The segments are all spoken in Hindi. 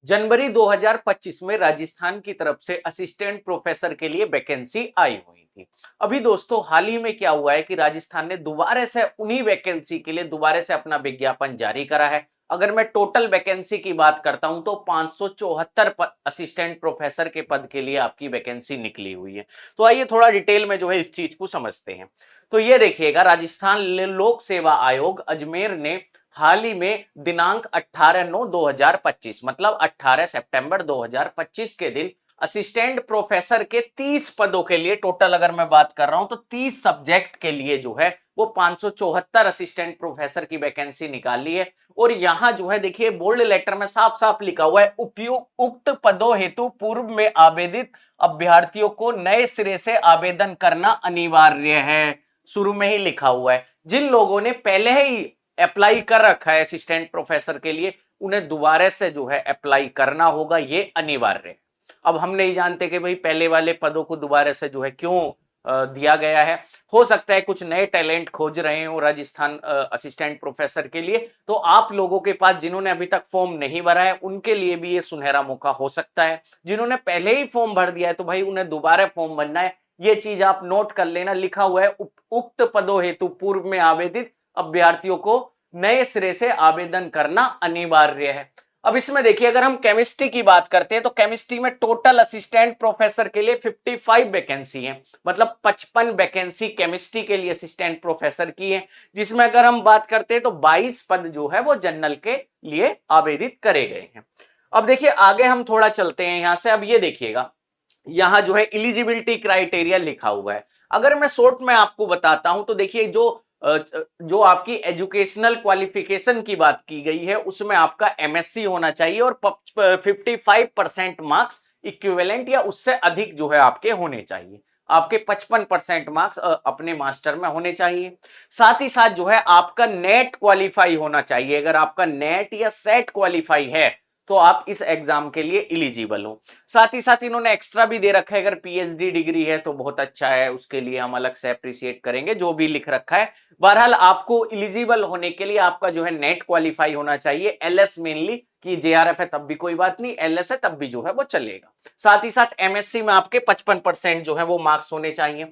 जनवरी 2025 में राजस्थान की तरफ से असिस्टेंट प्रोफेसर के लिए वैकेंसी आई हुई थी। अभी दोस्तों हाल ही में क्या हुआ है कि राजस्थान ने दोबारा से उन्हीं वैकेंसी के लिए दोबारा से अपना विज्ञापन जारी करा है। अगर मैं टोटल वैकेंसी की बात करता हूं तो 574 असिस्टेंट प्रोफेसर के पद के लिए आपकी वैकेंसी निकली हुई है। तो आइए थोड़ा डिटेल में जो है इस चीज को समझते हैं। तो ये देखिएगा, राजस्थान लोक सेवा आयोग अजमेर ने हाल ही में दिनांक 18/9/2025 मतलब 18 सितंबर 2025 के दिन असिस्टेंट प्रोफेसर के 30 पदों के लिए, टोटल अगर मैं बात कर रहा हूं तो 30 सब्जेक्ट के लिए जो है वो 574 असिस्टेंट प्रोफेसर की वैकेंसी निकाली है। और यहां जो है देखिए बोल्ड लेटर में साफ साफ लिखा हुआ है, उक्त पदों हेतु पूर्व में आवेदित अभ्यर्थियों को नए सिरे से आवेदन करना अनिवार्य है। शुरू में ही लिखा हुआ है, जिन लोगों ने पहले ही अप्लाई कर रखा है असिस्टेंट प्रोफेसर के लिए उन्हें दोबारा से जो है अप्लाई करना होगा, ये अनिवार्य है। अब हम नहीं जानते कि भाई पहले वाले पदों को दोबारा से जो है क्यों दिया गया है। हो सकता है कुछ नए टैलेंट खोज रहे हो राजस्थान असिस्टेंट प्रोफेसर के लिए, तो आप लोगों के पास जिन्होंने अभी तक फॉर्म नहीं भरा है उनके लिए भी ये सुनहरा मौका हो सकता है। जिन्होंने पहले ही फॉर्म भर दिया है तो भाई उन्हें दोबारा फॉर्म भरना है, ये चीज आप नोट कर लेना। लिखा हुआ है उक्त पदों हेतु पूर्व में आवेदित अभ्यर्थियों को नए सिरे से आवेदन करना अनिवार्य है। अब इसमें देखिए अगर हम केमिस्ट्री की बात करते हैं तो केमिस्ट्री में टोटल असिस्टेंट प्रोफेसर के लिए 55 वैकेंसी है, मतलब 55 वैकेंसी केमिस्ट्री के लिए असिस्टेंट प्रोफेसर की है, जिसमें अगर हम बात करते हैं तो 22 पद जो है वो जनरल के लिए आवेदित करे गए हैं। अब देखिए आगे हम थोड़ा चलते हैं यहां से। अब ये देखिएगा, यहां जो है इलिजिबिलिटी क्राइटेरिया लिखा हुआ है। अगर मैं शॉर्ट में आपको बताता हूं तो देखिए जो आपकी एजुकेशनल क्वालिफिकेशन की बात की गई है उसमें आपका एमएससी होना चाहिए और 55% मार्क्स इक्विवेलेंट या उससे अधिक जो है आपके होने चाहिए। आपके 55% मार्क्स अपने मास्टर में होने चाहिए। साथ ही साथ जो है आपका नेट क्वालिफाई होना चाहिए। अगर आपका नेट या सेट क्वालिफाई है तो आप इस एग्जाम के लिए इलिजिबल हो। साथ ही साथ इन्होंने एक्स्ट्रा भी दे रखा है, अगर पीएचडी डिग्री है तो बहुत अच्छा है, उसके लिए हम अलग से अप्रिशिएट करेंगे जो भी लिख रखा है। बहरहाल आपको इलिजिबल होने के लिए आपका जो है नेट क्वालिफाई होना चाहिए, एलएस मेनली, कि जेआरएफ है तब भी कोई बात नहीं, एलएस है तब भी जो है वो चलेगा। साथ ही साथ एमएससी में आपके 55% जो है वो मार्क्स होने चाहिए।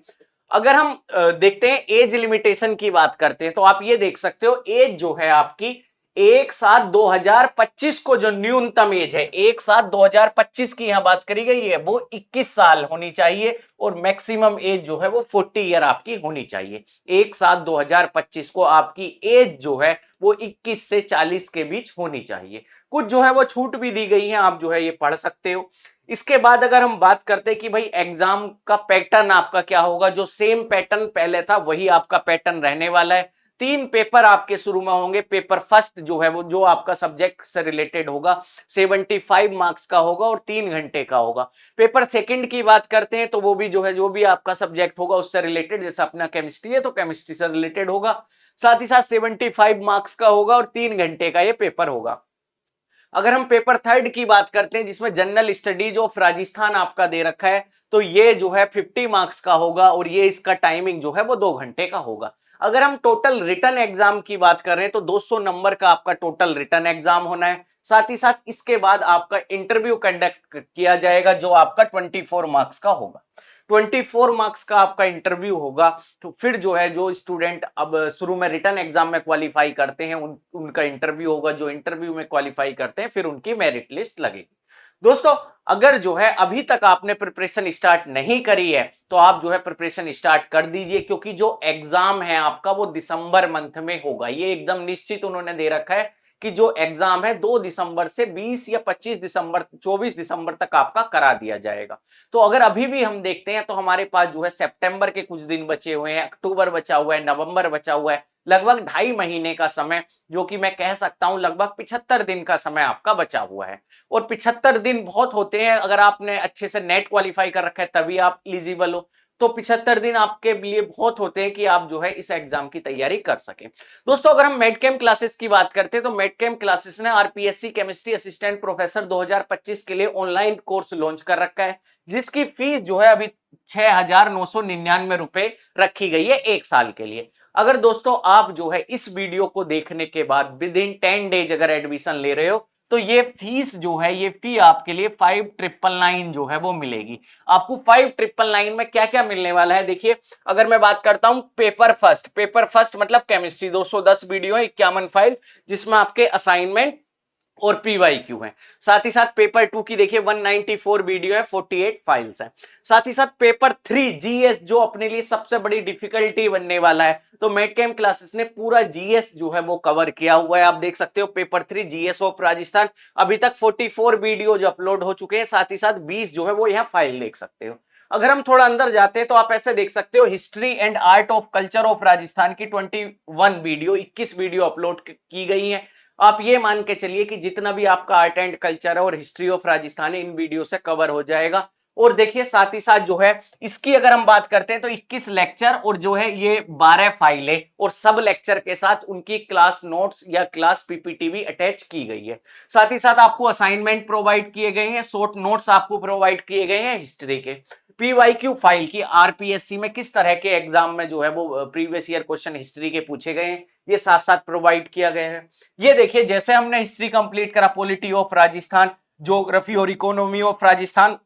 अगर हम देखते हैं एज लिमिटेशन की बात करते हैं तो आप ये देख सकते हो एज जो है आपकी 1/7/2025 को जो न्यूनतम एज है 1/7/2025 की यहां बात करी गई है वो 21 साल होनी चाहिए और मैक्सिमम एज जो है वो 40 ईयर आपकी होनी चाहिए। 1/7/2025 को आपकी एज जो है वो 21 से 40 के बीच होनी चाहिए। कुछ जो है वो छूट भी दी गई है, आप जो है ये पढ़ सकते हो। इसके बाद अगर हम बात करते हैं कि भाई एग्जाम का पैटर्न आपका क्या होगा, जो सेम पैटर्न पहले था वही आपका पैटर्न रहने वाला है। 3 पेपर आपके शुरू में होंगे। पेपर फर्स्ट जो है वो जो आपका सब्जेक्ट से रिलेटेड होगा 75 मार्क्स का होगा और 3 घंटे का होगा। पेपर सेकंड की बात करते हैं तो वो भी जो है जो भी आपका सब्जेक्ट होगा उससे रिलेटेड, जैसे अपना केमिस्ट्री है तो केमिस्ट्री से रिलेटेड होगा। साथ ही साथ 75 मार्क्स का होगा और 3 घंटे का ये पेपर होगा। अगर हम पेपर थर्ड की बात करते हैं जिसमें जनरल स्टडीज ऑफ राजस्थान आपका दे रखा है तो ये जो है 50 मार्क्स का होगा और ये इसका टाइमिंग जो है वो 2 घंटे का होगा। अगर हम टोटल रिटन एग्जाम की बात कर रहे हैं तो 200 नंबर का आपका टोटल रिटन एग्जाम होना है। साथ ही साथ इसके बाद आपका इंटरव्यू कंडक्ट किया जाएगा जो आपका 24 मार्क्स का होगा। 24 मार्क्स का आपका इंटरव्यू होगा। तो फिर जो है जो स्टूडेंट अब शुरू में रिटन एग्जाम में क्वालिफाई करते हैं उनका इंटरव्यू होगा। जो इंटरव्यू में क्वालिफाई करते हैं फिर उनकी मेरिट लिस्ट लगेगी। दोस्तों अगर जो है अभी तक आपने प्रिपरेशन स्टार्ट नहीं करी है तो आप जो है प्रिपरेशन स्टार्ट कर दीजिए, क्योंकि जो एग्जाम है आपका वो दिसंबर मंथ में होगा। ये एकदम निश्चित उन्होंने दे रखा है कि जो एग्जाम है 2 दिसंबर से 20 या 25 दिसंबर 24 दिसंबर तक आपका करा दिया जाएगा। तो अगर अभी भी हम देखते हैं तो हमारे पास जो है सितंबर के कुछ दिन बचे हुए हैं, अक्टूबर बचा हुआ है, नवंबर बचा हुआ है, लगभग 2.5 महीने का समय, जो कि मैं कह सकता हूं लगभग 75 दिन का समय आपका बचा हुआ है। और 75 दिन बहुत होते हैं, अगर आपने अच्छे से नेट क्वालिफाई कर रखा है तभी आप एलिजिबल हो, तो 75 दिन आपके लिए बहुत होते हैं कि आप जो है इस एग्जाम की तैयारी कर सकें। दोस्तों अगर हम मेडकेम क्लासेस की बात करते हैं तो मेडकेम क्लासेस ने आरपीएससी केमिस्ट्री असिस्टेंट प्रोफेसर 2025 के लिए ऑनलाइन कोर्स लॉन्च कर रखा है, जिसकी फीस जो है अभी 6,999 रुपए रखी गई है 1 साल के लिए। अगर दोस्तों आप जो है इस वीडियो को देखने के बाद विद इन 10 डेज अगर एडमिशन ले रहे हो तो ये फीस जो है, ये फी आपके लिए 5999 जो है वो मिलेगी आपको। 5999 में क्या क्या मिलने वाला है देखिए, अगर मैं बात करता हूं पेपर फर्स्ट मतलब केमिस्ट्री 210 वीडियो है, 51 फाइल, जिसमें आपके असाइनमेंट और पीवाईक्यू है। साथ ही साथ पेपर 2 की देखिए 194 वीडियो है, 48 फाइल्स है। साथ ही साथ पेपर 3 जीएस जो अपने लिए सबसे बड़ी डिफिकल्टी बनने वाला है, तो मेडकेम क्लासेस ने पूरा जीएस जो है वो कवर किया हुआ है। आप देख सकते हो पेपर 3 जीएस ऑफ राजस्थान, अभी तक 44 वीडियो जो अपलोड हो चुके हैं, साथ ही साथ 20 जो है वो यहाँ फाइल देख सकते हो। अगर हम थोड़ा अंदर जाते हैं तो आप ऐसे देख सकते हो, history and art of culture of Rajasthan की 21 वीडियो, 21 वीडियो अपलोड की गई है। आप ये मान के चलिए कि जितना भी आपका आर्ट एंड कल्चर है और हिस्ट्री ऑफ राजस्थान है, इन वीडियो से कवर हो जाएगा। और देखिए साथ ही साथ जो है इसकी अगर हम बात करते हैं तो 21 लेक्चर और जो है ये 12 फाइलें और सब लेक्चर के साथ उनकी क्लास नोट्स या क्लास पीपीटी भी अटैच की गई है। साथ ही साथ आपको असाइनमेंट प्रोवाइड किए गए हैं, शॉर्ट नोट्स आपको प्रोवाइड किए गए हैं हिस्ट्री के। पीवाईक्यू फाइल की आरपीएससी में किस तरह के एग्जाम में जो है वो प्रीवियस ईयर क्वेश्चन हिस्ट्री के पूछे गए हैं, ये साथ साथ प्रोवाइड किया गया है। ये देखिए जैसे हमने हिस्ट्री कंप्लीट करा, पॉलिटी ऑफ राजस्थान, ज्योग्राफी और economy of Rajasthan.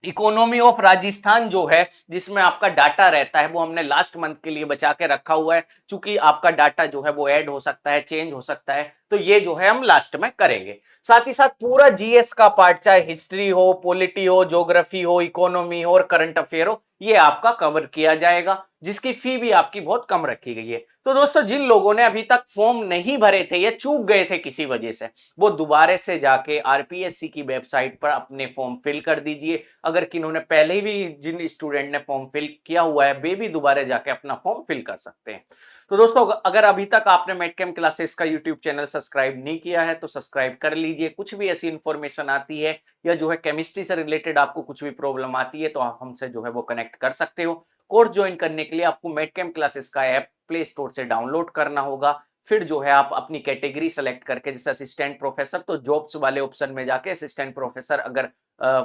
Economy of Rajasthan जो है जिसमें आपका डाटा रहता है वो हमने लास्ट मंथ के लिए बचा के रखा हुआ है, क्योंकि आपका डाटा जो है वो ऐड हो सकता है, चेंज हो सकता है, तो ये जो है हम लास्ट में करेंगे। साथ ही साथ पूरा जीएस का पार्ट, चाहे हिस्ट्री हो, पॉलिटी हो, ज्योग्राफी हो, इकोनॉमी हो और करंट अफेयर हो, ये आपका कवर किया जाएगा, जिसकी फी भी आपकी बहुत कम रखी गई है। तो दोस्तों जिन लोगों ने अभी तक फॉर्म नहीं भरे थे या चूक गए थे किसी वजह से, वो दोबारा से जाके आरपीएससी की वेबसाइट पर अपने फॉर्म फिल कर दीजिए। अगर किन्होंने पहले भी, जिन स्टूडेंट ने फॉर्म फिल किया हुआ है, वे भी दोबारा जाके अपना फॉर्म फिल कर सकते हैं। तो दोस्तों अगर अभी तक आपने मेडकेम क्लासेस का यूट्यूब चैनल सब्सक्राइब नहीं किया है तो सब्सक्राइब कर लीजिए। कुछ भी ऐसी इंफॉर्मेशन आती है या जो है केमिस्ट्री से रिलेटेड आपको कुछ भी प्रॉब्लम आती है तो आप हमसे जो है वो कनेक्ट कर सकते हो। कोर्स ज्वाइन करने के लिए आपको मेडकेम क्लासेस का ऐप प्ले स्टोर से डाउनलोड करना होगा। फिर जो है आप अपनी कैटेगरी सेलेक्ट करके, जैसे असिस्टेंट प्रोफेसर, तो जॉब्स वाले ऑप्शन में जाके असिस्टेंट प्रोफेसर अगर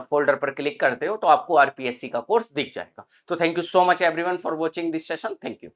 फोल्डर पर क्लिक करते हो तो आपको आरपीएससी का कोर्स दिख जाएगा। तो thank you so much everyone for watching this session. Thank you.